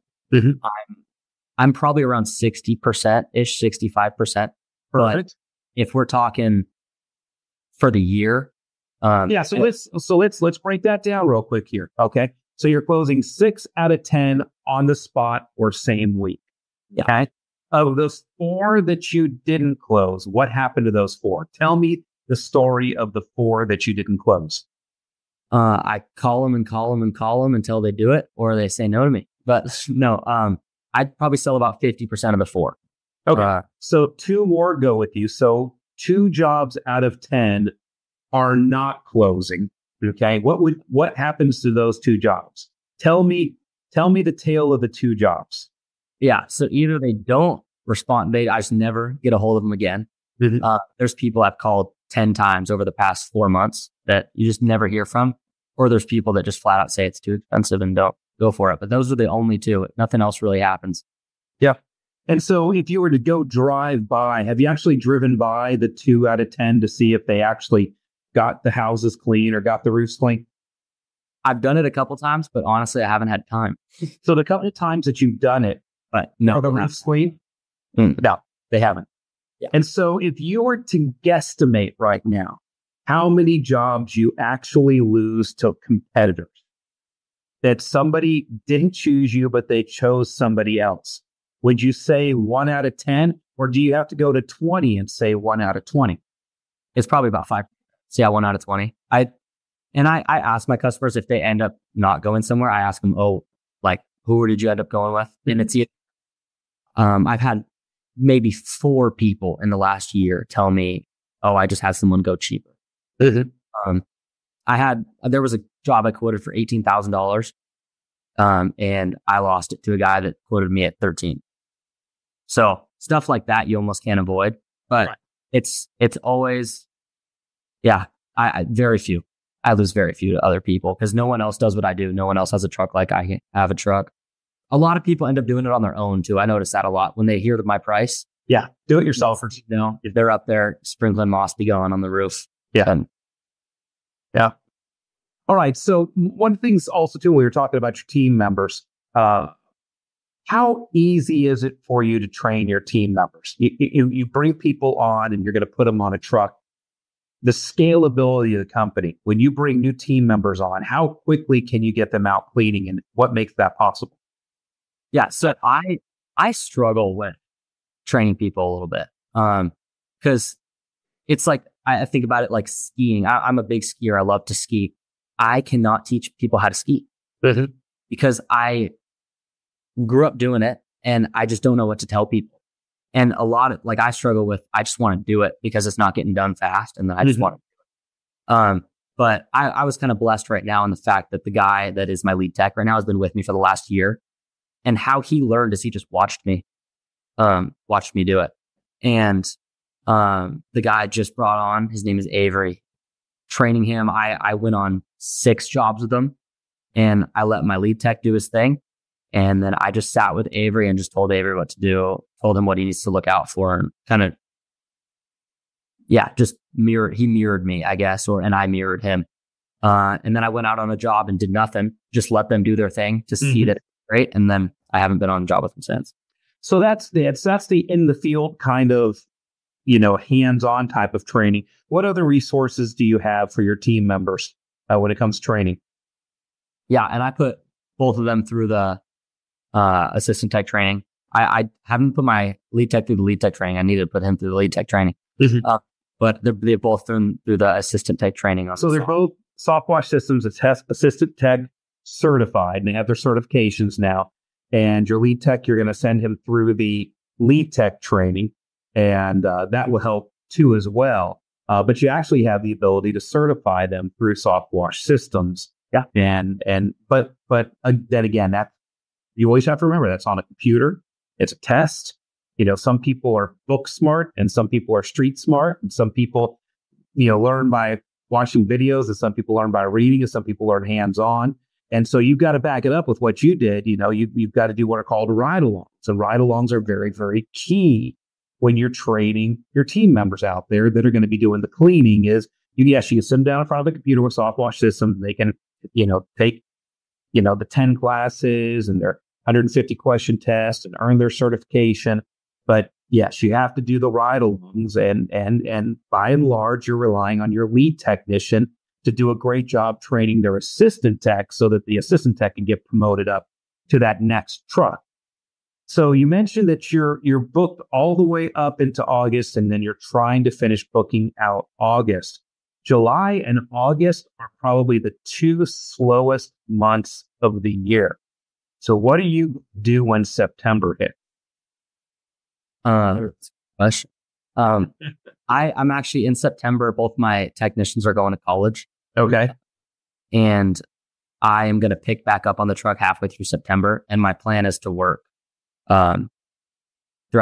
I'm probably around 60%-ish, 65%. Perfect. But if we're talking for the year, so let's break that down real quick here. Okay, so you're closing 6 out of 10 on the spot or same week. Yeah. Okay, of those 4 that you didn't close, what happened to those 4? Tell me the story of the 4 that you didn't close. I call them until they do it or they say no to me. But no, I'd probably sell about 50% of the 4. Okay. So 2 more go with you. So 2 jobs out of 10 are not closing. Okay. What happens to those 2 jobs? Tell me the tale of the 2 jobs. Yeah. So either they don't respond, I just never get a hold of them again. There's people I've called 10 times over the past 4 months that you just never hear from, or there's people that just flat out say it's too expensive and don't go for it. But those are the only 2. Nothing else really happens. Yeah. And so if you were to go drive by, have you actually driven by the 2 out of 10 to see if they actually got the houses clean or got the roofs clean? I've done it a couple times, but honestly, I haven't had time. So the couple of times that you've done it, but no, are the roofs clean? No, they haven't. Yeah. And so if you were to guesstimate right now, how many jobs you actually lose to competitors, that somebody didn't choose you, but they chose somebody else, would you say 1 out of 10, or do you have to go to 20 and say 1 out of 20? It's probably about 5. So yeah, 1 out of 20. I ask my customers if they end up not going somewhere. I ask them, who did you end up going with? And it's I've had maybe 4 people in the last year tell me, I just had someone go cheaper. There was a job I quoted for $18,000. And I lost it to a guy that quoted me at 13. So stuff like that, you almost can't avoid, but it's always, I very few. I lose very few to other people because no one else does what I do. No one else has a truck like I have a truck. a lot of people end up doing it on their own too. I notice that a lot when they hear my price. Yeah. Do it yourselfers. You know, if they're up there sprinkling moss be going on the roof. Yeah. Yeah. All right. So one of the things also too, when we were talking about your team members, how easy is it for you to train your team members? You bring people on and you're going to put them on a truck. The scalability of the company, when you bring new team members on, how quickly can you get them out cleaning, and what makes that possible? Yeah. So I struggle with training people a little bit. Cause it's like, I think about it like skiing. I'm a big skier. I love to ski. I cannot teach people how to ski because I grew up doing it and I just don't know what to tell people. And a lot of like, I struggle with, I just want to do it because it's not getting done fast. And then I just want to do it. But I was kind of blessed right now in the fact that the guy that is my lead tech right now has been with me for the last year, and how he learned is he just watched me do it. And the guy I just brought on, his name is Avery. Training him, I went on 6 jobs with him, and I let my lead tech do his thing. And then I just sat with Avery and just told Avery what to do, told him what he needs to look out for, and kind of, just he mirrored me, I guess, and I mirrored him. And then I went out on a job and did nothing, just let them do their thing to see that it's great. And then I haven't been on a job with them since. So that's the in the field kind of, hands-on type of training. What other resources do you have for your team members when it comes to training? Yeah, and I put both of them through the assistant tech training. I haven't put my lead tech through the lead tech training. I need to put him through the lead tech training. But they're both through the assistant tech training. So they're both SoftWash Systems assistant tech certified, and they have their certifications now. And your lead tech, you're going to send him through the lead tech training, and that will help too as well. But you actually have the ability to certify them through SoftWash Systems. Yeah. But then again, that you always have to remember that's on a computer. It's a test. Some people are book smart and some people are street smart, and some people, learn by watching videos, and some people learn by reading, and some people learn hands-on. And so you've got to back it up with what you did. You've got to do what are called ride-alongs. And ride-alongs are very, very key when you're training your team members out there that are going to be doing the cleaning. You can sit them down in front of the computer with SoftWash Systems. They can, take, the 10 classes and their 150 question test and earn their certification. But yes, you have to do the ride-alongs, and by and large, you're relying on your lead technician to do a great job training their assistant tech so that the assistant tech can get promoted up to that next truck. So you mentioned that you're booked all the way up into August, and then you're trying to finish booking out August. July and August are probably the 2 slowest months of the year. So what do you do when September hits? Question. I'm actually in September. Both my technicians are going to college. Okay. And I am going to pick back up on the truck halfway through September. And my plan is to work throughout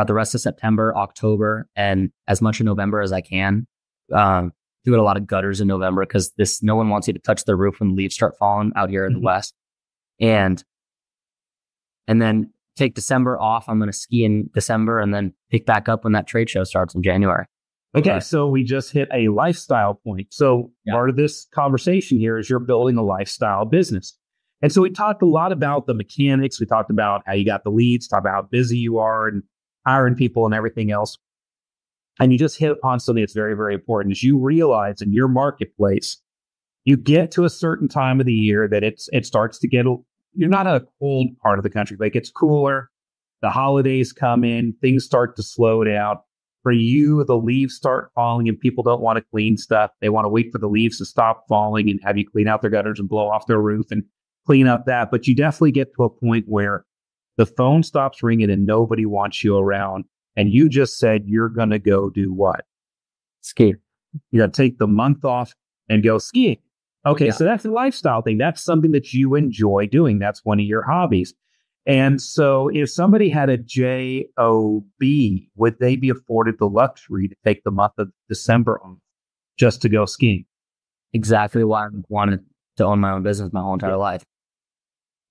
the rest of September, October, and as much of November as I can. Doing a lot of gutters in November because no one wants you to touch their roof when the leaves start falling out here in the West. And then take December off. I'm going to ski in December and then pick back up when that trade show starts in January. Okay, so we just hit a lifestyle point. So part of this conversation here is you're building a lifestyle business. And so we talked a lot about the mechanics. We talked about how you got the leads, talked about how busy you are and hiring people and everything else. And you just hit upon something that's very, very important. As you realize in your marketplace, you get to a certain time of the year that it starts to get, you're not in a cold part of the country, but it gets cooler. The holidays come in, things start to slow down. For you, the leaves start falling and people don't want to clean stuff. They want to wait for the leaves to stop falling and have you clean out their gutters and blow off their roof and clean up that. But you definitely get to a point where the phone stops ringing and nobody wants you around. And you just said you're going to go do what? Ski. You got to take the month off and go skiing. Okay, so that's a lifestyle thing. That's something that you enjoy doing. That's one of your hobbies. And so if somebody had a JOB, would they be afforded the luxury to take the month of December off just to go skiing? Exactly why I wanted to own my own business my whole entire life.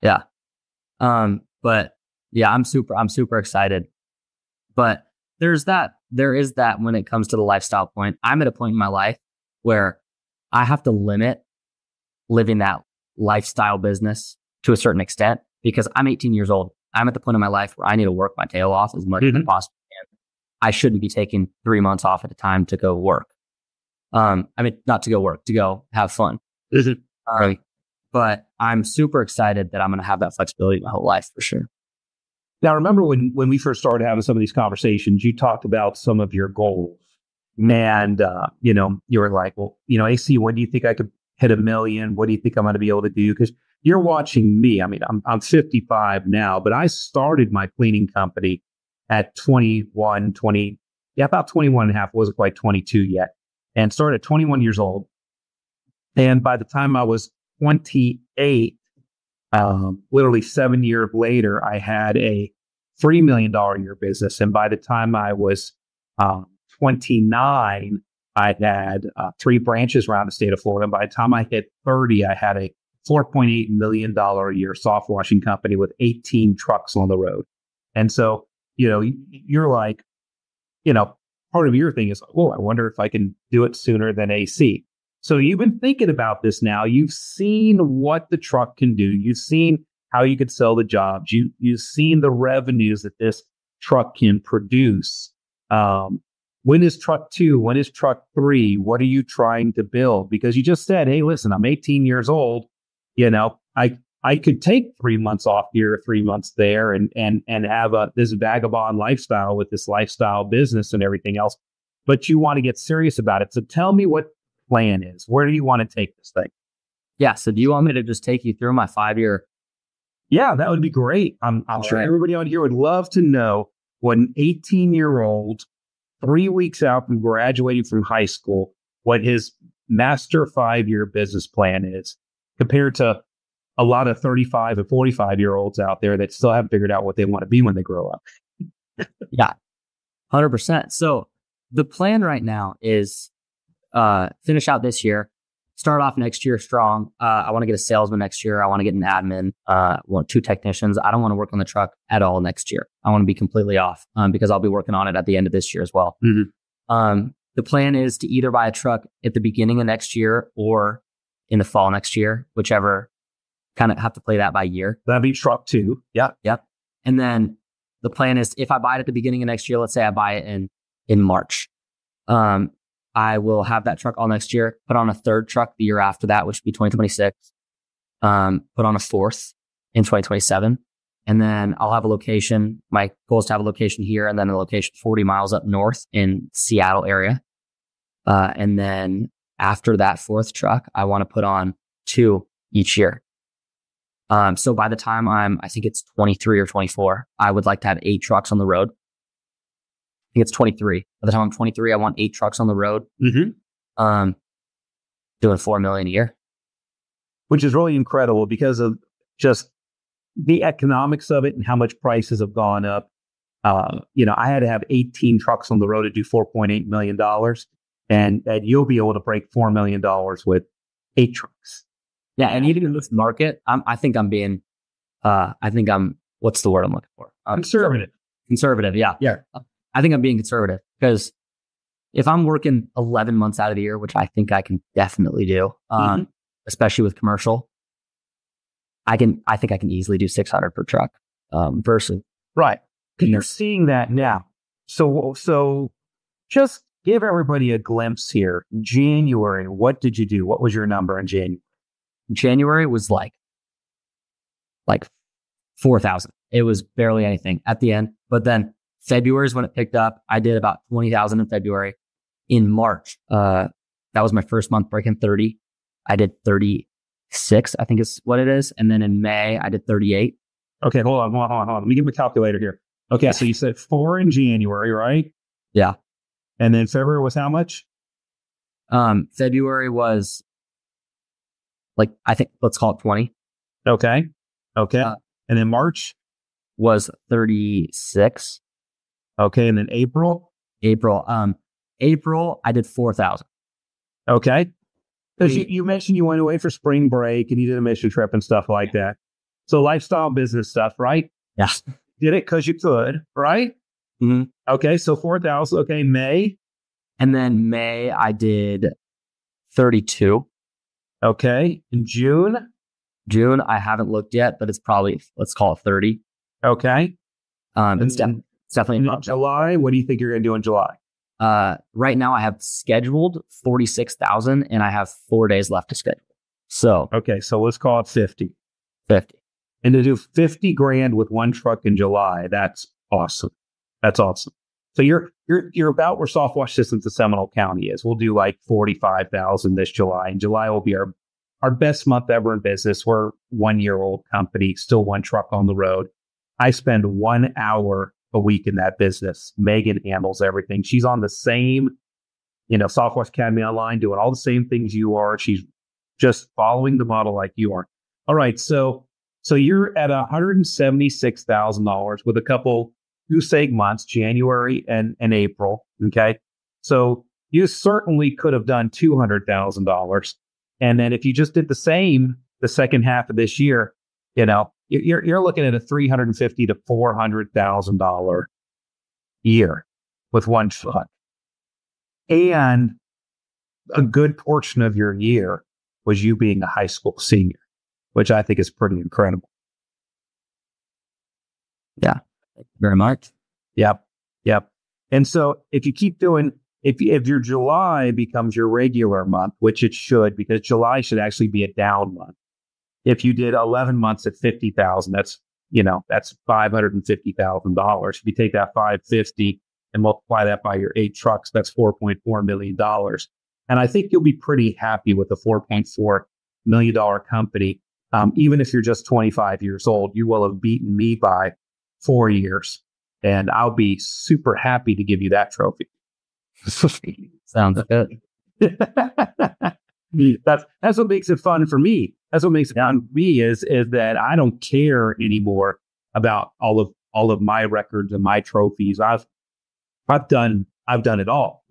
Yeah. But yeah, I'm super excited. But there is that when it comes to the lifestyle point. I'm at a point in my life where I have to limit living that lifestyle business to a certain extent because I'm 18 years old. I'm at the point in my life where I need to work my tail off as much as I possibly can. I shouldn't be taking 3 months off at a time to go work. Not to go work, to go have fun. But I'm super excited that I'm going to have that flexibility my whole life for sure. Now, remember when we first started having some of these conversations, you talked about some of your goals. And, you were like, well, AC, when do you think I could hit 1 million? What do you think I'm going to be able to do? Because you're watching me. I mean, I'm 55 now, but I started my cleaning company at 21, about 21 and a half, wasn't quite 22 yet, and started at 21 years old. And by the time I was 28, literally 7 years later, I had a $3 million a year business. And by the time I was 29, I had 3 branches around the state of Florida. And by the time I hit 30, I had a $4.8 million a year SoftWashing company with 18 trucks on the road. And so, you're like, part of your thing is, oh, I wonder if I can do it sooner than AC. So you've been thinking about this now. You've seen what the truck can do. You've seen how you could sell the jobs. You've seen the revenues that this truck can produce. When is truck 2? When is truck 3? What are you trying to build? Because you just said, hey, listen, I'm 18 years old. I could take 3 months off here, 3 months there, and have this vagabond lifestyle with this lifestyle business and everything else. But you want to get serious about it. So tell me what the plan is. Where do you want to take this thing? Yeah. So do you want me to just take you through my 5-year? Yeah, that would be great. I'm sure everybody on here would love to know what an 18-year-old, 3 weeks out from graduating from high school, what his master 5-year business plan is compared to a lot of 35 and 45-year-olds out there that still haven't figured out what they want to be when they grow up. Yeah, 100%. So the plan right now is finish out this year, start off next year strong. I want to get a salesman next year. I want to get an admin. I want 2 technicians. I don't want to work on the truck at all next year. I want to be completely off because I'll be working on it at the end of this year as well. The plan is to either buy a truck at the beginning of next year or in the fall next year, whichever. Kind of have to play that by year. That'd be truck 2. Yeah. Yep. And then the plan is if I buy it at the beginning of next year, let's say I buy it in March, I will have that truck all next year, put on a 3rd truck the year after that, which would be 2026, put on a 4th in 2027. And then I'll have a location. My goal is to have a location here and then a location 40 miles up north in Seattle area. And then after that 4th truck, I want to put on 2 each year. So by the time I think it's 23 or 24, I would like to have 8 trucks on the road. I think it's 23. By the time I'm 23, I want 8 trucks on the road. Doing $4 million a year. Which is really incredible because of just the economics of it and how much prices have gone up. I had to have 18 trucks on the road to do $4.8 million. And you'll be able to break $4 million with 8 trucks. Yeah, and even in this market, I think I'm what's the word I'm looking for? Conservative. Conservative, yeah. Yeah. I think I'm being conservative because if I'm working 11 months out of the year, which I think I can definitely do, especially with commercial, I think I can easily do 600 per truck versus. Right. Because you're seeing that now. So just give everybody a glimpse here. January, what did you do? What was your number in January? January was like 4,000. It was barely anything at the end. But then February is when it picked up. I did about 20,000 in February. In March, that was my first month breaking 30. I did 36, I think is what it is. And then in May, I did 38. Okay, hold on. Let me get my calculator here. Okay, so you said 4 in January, right? Yeah. And then February was how much? February was I think, let's call it 20. Okay. And then March was 36. Okay. And then April, I did 4,000. Okay. Because you mentioned you went away for spring break and you did a mission trip and stuff like that. So lifestyle business stuff, right? Yeah. Did it because you could, right? Mm-hmm. Okay, so 4,000. Okay, May. And then May, I did 32. Okay, in June. June, I haven't looked yet, but it's probably, let's call it 30. Okay. It's definitely in July. What do you think you're going to do in July? Right now, I have scheduled 46,000, and I have 4 days left to schedule. So okay, so let's call it 50. 50. And to do 50 grand with one truck in July, that's awesome. That's awesome. So you're about where SoftWash Systems in Seminole County is. We'll do like 45,000 this July, and July will be our best month ever in business. We're 1 year old company, still one truck on the road. I spend 1 hour a week in that business. Megan handles everything. She's on the same, SoftWash Academy Online, doing all the same things you are. She's just following the model like you are. All right, so you're at $176,000 with a couple goose egg months, January and April. Okay, so you certainly could have done $200,000, and then if you just did the same the second half of this year, you're looking at a $350,000 to $400,000 year with one truck, and a good portion of your year was you being a high school senior, which I think is pretty incredible. Yeah, thank you very much. Yep. And so if you keep doing, if your July becomes your regular month, which it should, because July should actually be a down month. If you did 11 months at 50,000, that's $550,000. If you take that 550 and multiply that by your 8 trucks, that's $4.4 million. And I think you'll be pretty happy with a $4.4 million company. Even if you're just 25 years old, you will have beaten me by 4 years. And I'll be super happy to give you that trophy. Sounds good. That's what makes it fun for me. That's what makes it fun for me is that I don't care anymore about all of my records and my trophies. I've done it all.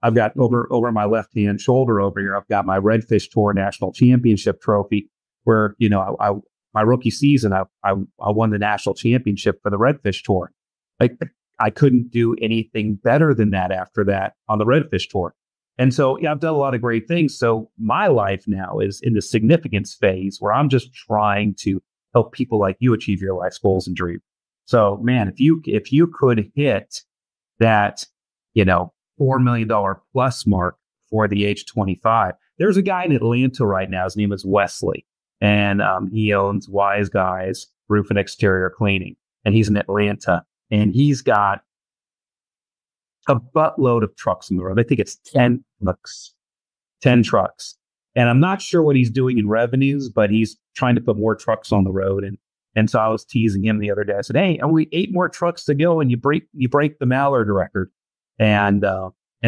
I've got over my left hand shoulder over here, I've got my Redfish Tour National Championship trophy, where my rookie season I won the national championship for the Redfish Tour. I couldn't do anything better than that after that on the Redfish Tour. And so, I've done a lot of great things. So my life now is in the significance phase where I'm just trying to help people like you achieve your life's goals and dreams. So, man, if you could hit that, $4 million plus mark for the age 25, there's a guy in Atlanta right now. His name is Wesley, and he owns Wise Guys Roof and Exterior Cleaning, and he's in Atlanta, and he's got a buttload of trucks on the road. I think it's 10 trucks. And I'm not sure what he's doing in revenues, but he's trying to put more trucks on the road. And so I was teasing him the other day. I said, hey, only 8 more trucks to go, and you break the Mallard record. And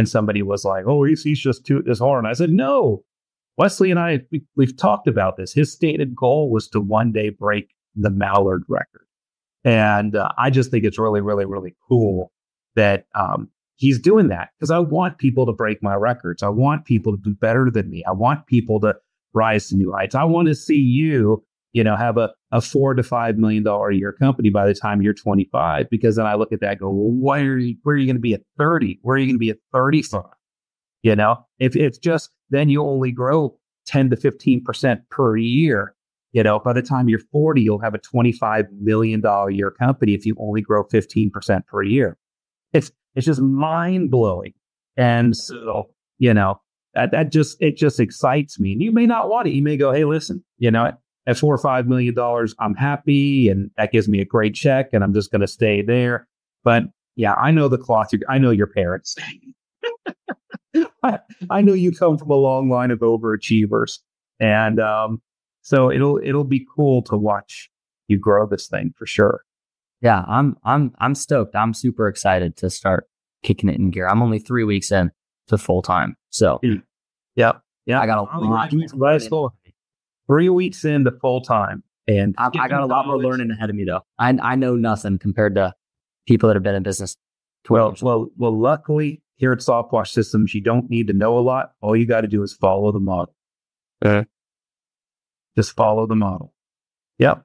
somebody was like, oh, he's just tooting his horn. I said, no, Wesley and I, we've talked about this. His stated goal was to one day break the Mallard record. And I just think it's really, really, really cool that he's doing that, because I want people to break my records. I want people to do better than me. I want people to rise to new heights. I want to see you, have a $4 to $5 million a year company by the time you're 25, because then I look at that and go, well, where are you going to be at 30? Where are you going to be at 35? If it's just, then you only grow 10 to 15% per year. By the time you're 40, you'll have a $25 million a year company if you only grow 15% per year. It's just mind blowing. And so, it just excites me. And you may not want it. You may go, hey, listen, at $4 or $5 million, I'm happy, and that gives me a great check, and I'm just going to stay there. But yeah, I know the cloth. I know your parents. I know you come from a long line of overachievers, and so it'll be cool to watch you grow this thing for sure. Yeah, I'm stoked. I'm super excited to start kicking it in gear. I'm only 3 weeks in to full time, so yeah. I got a lot. 3 weeks into full time, and I got a lot more learning ahead of me, though. I know nothing compared to people that have been in business. Well, luckily here at SoftWash Systems, you don't need to know a lot. All you got to do is follow the model. Just follow the model. Yep.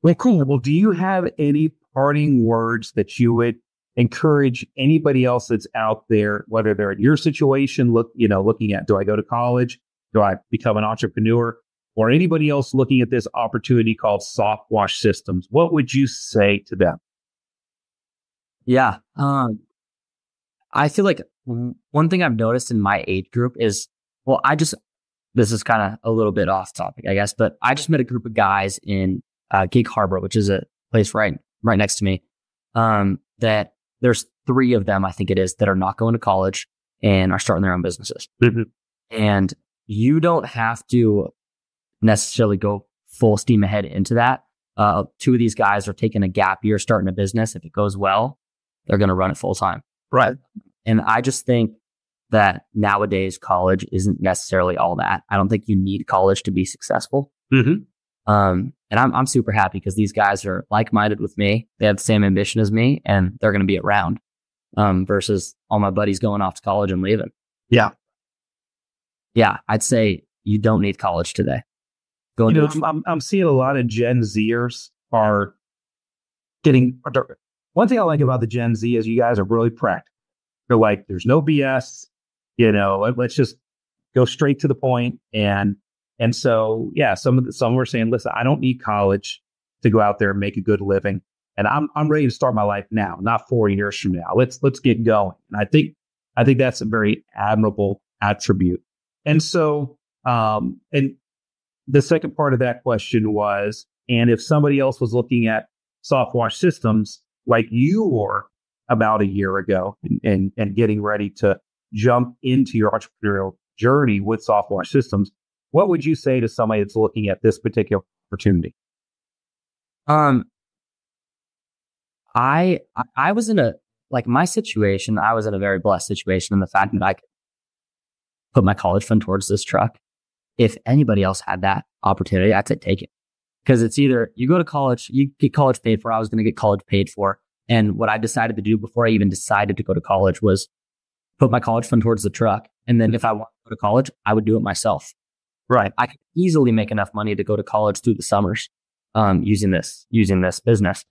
Well, cool. Well, do you have any parting words that you would encourage anybody else that's out there, whether they're in your situation, looking at, do I go to college? Do I become an entrepreneur? Or anybody else looking at this opportunity called SoftWash Systems? What would you say to them? Yeah. I feel like one thing I've noticed in my age group is, this is kind of a little bit off topic, I guess, but I just met a group of guys in Gig Harbor, which is a place right next to me, that there's 3 of them, I think it is, that are not going to college and are starting their own businesses. Mm-hmm. And you don't have to necessarily go full steam ahead into that. 2 of these guys are taking a gap year, starting a business. If it goes well, they're going to run it full time. Right. And I just think that nowadays college isn't necessarily all that. I don't think you need college to be successful. Mm-hmm. And I'm super happy because these guys are like-minded with me. They have the same ambition as me, and they're going to be around, versus all my buddies going off to college and leaving. Yeah. Yeah. I'd say you don't need college today. I'm seeing a lot of Gen Zers are getting, one thing I like about the Gen Z is you guys are really practical. They're like, there's no BS, let's just go straight to the point. And so, yeah, some were saying, listen, I don't need college to go out there and make a good living. And I'm ready to start my life now, not 4 years from now. Let's get going. And I think that's a very admirable attribute. And so, and the second part of that question was, and if somebody else was looking at SoftWash Systems like you were about a year ago and getting ready to jump into your entrepreneurial journey with SoftWash Systems, what would you say to somebody that's looking at this particular opportunity? I was in my situation, I was in a very blessed situation in the fact that I could put my college fund towards this truck. If anybody else had that opportunity, I'd say take it. Because it's either you go to college, you get college paid for. I was going to get college paid for. And what I decided to do before I even decided to go to college was put my college fund towards the truck. And then if I want to go to college, I would do it myself. Right. I could easily make enough money to go to college through the summers, using this business.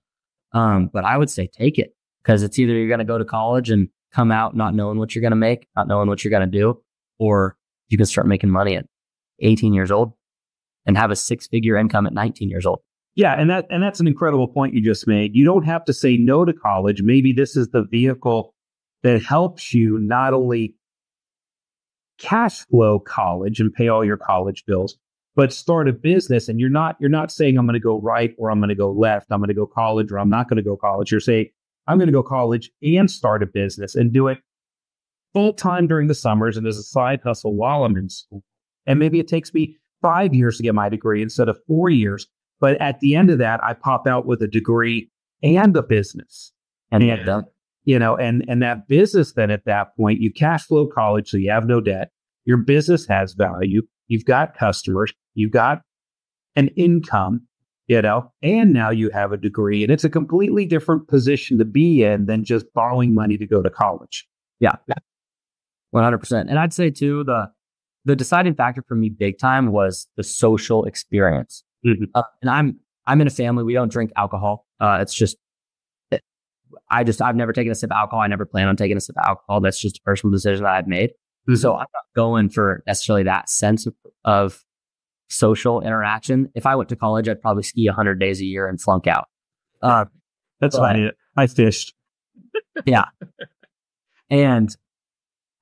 But I would say take it, because it's either you're going to go to college and come out not knowing what you're going to make, not knowing what you're going to do, or you can start making money at 18 years old and have a 6-figure income at 19 years old. Yeah, and that's an incredible point you just made. You don't have to say no to college. Maybe this is the vehicle that helps you not only cash flow college and pay all your college bills, but start a business. And you're not saying I'm going to go right or I'm going to go left. I'm going to go college or I'm not going to go college. You're saying I'm going to go college and start a business and do it full time during the summers and as a side hustle while I'm in school. And maybe it takes me 5 years to get my degree instead of 4 years. But at the end of that, I pop out with a degree and a business. And that business then at that point, you cash flow college, so you have no debt. Your business has value. You've got customers. You've got an income, and now you have a degree. And it's a completely different position to be in than just borrowing money to go to college. Yeah, 100%. And I'd say too, the deciding factor for me big time was the social experience. Mm-hmm. And I'm in a family. We don't drink alcohol. It's just, I've never taken a sip of alcohol. I never plan on taking a sip of alcohol. That's just a personal decision that I've made. Mm-hmm. So I'm not going for necessarily that sense of social interaction. If I went to college, I'd probably ski 100 days a year and flunk out. That's fine. I fished. Yeah. And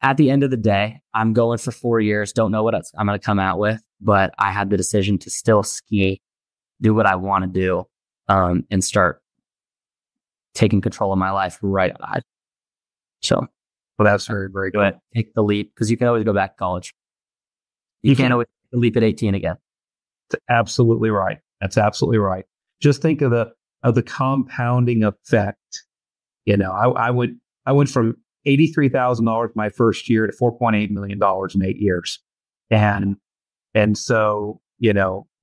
at the end of the day, I'm going for 4 years. Don't know what I'm going to come out with, but I had the decision to still ski, do what I want to do, and start taking control of my life right out. So, well, that's very, very good. Take the leap, because you can always go back to college. You can't always take the leap at 18 again. That's absolutely right. That's absolutely right. Just think of the compounding effect. I went from $83,000 my first year to $4.8 million in 8 years. And so,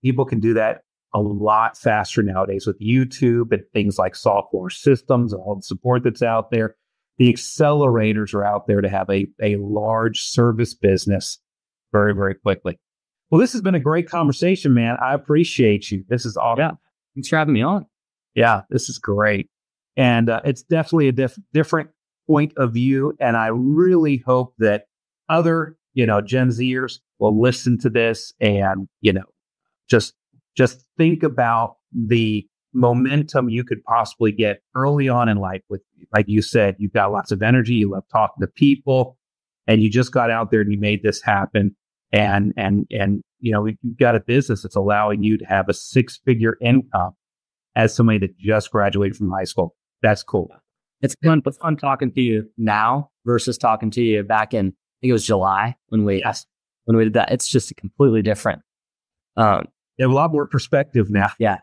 people can do that a lot faster nowadays with YouTube and things like SoftWash Systems and all the support that's out there. The accelerators are out there to have a large service business very, very quickly. Well, this has been a great conversation, man. I appreciate you. This is awesome. Yeah. Thanks for having me on. Yeah, this is great. And it's definitely a different point of view. And I really hope that other, Gen Zers will listen to this and, just think about the momentum you could possibly get early on in life with, like you said, you've got lots of energy, you love talking to people, and you just got out there and you made this happen. And you've got a business that's allowing you to have a 6-figure income as somebody that just graduated from high school. That's cool. It's fun talking to you now versus talking to you back in, I think it was July when we did that. It's just completely different. You have a lot more perspective now. Yeah.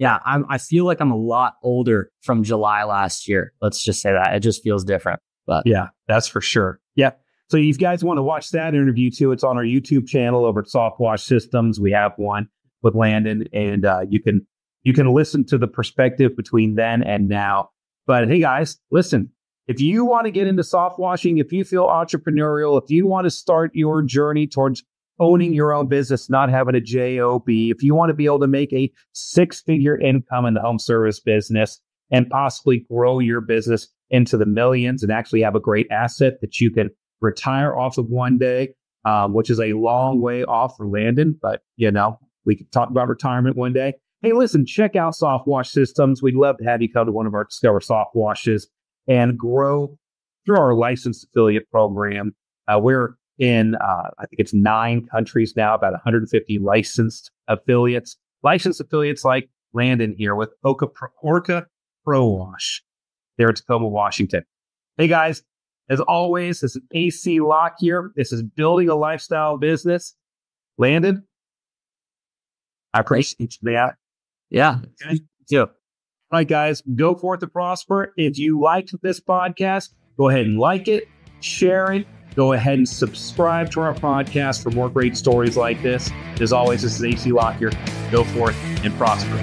I feel like I'm a lot older from July last year. Let's just say that. It just feels different. But yeah, that's for sure. Yeah. So if you guys want to watch that interview too, it's on our YouTube channel over at SoftWash Systems. We have one with Landon, and you can listen to the perspective between then and now. But hey guys, listen, if you want to get into soft washing, if you feel entrepreneurial, if you want to start your journey towards owning your own business, not having a job, if you want to be able to make a 6-figure income in the home service business and possibly grow your business into the millions and actually have a great asset that you can retire off of one day, which is a long way off for Landon, but we could talk about retirement one day. Hey, listen, check out SoftWash Systems. We'd love to have you come to one of our Discover SoftWashes and grow through our licensed affiliate program. We're in, I think it's 9 countries now, about 150 licensed affiliates. Licensed affiliates like Landon here with Orca Pro Wash there in Tacoma, Washington. Hey guys, as always, this is AC Lockyer. This is Building a Lifestyle Business. Landon, I appreciate that. Yeah. Okay. Yeah. All right, guys, go forth and prosper. If you liked this podcast, go ahead and like it, share it. Go ahead and subscribe to our podcast for more great stories like this. As always, this is AC Lockyer. Go forth and prosper.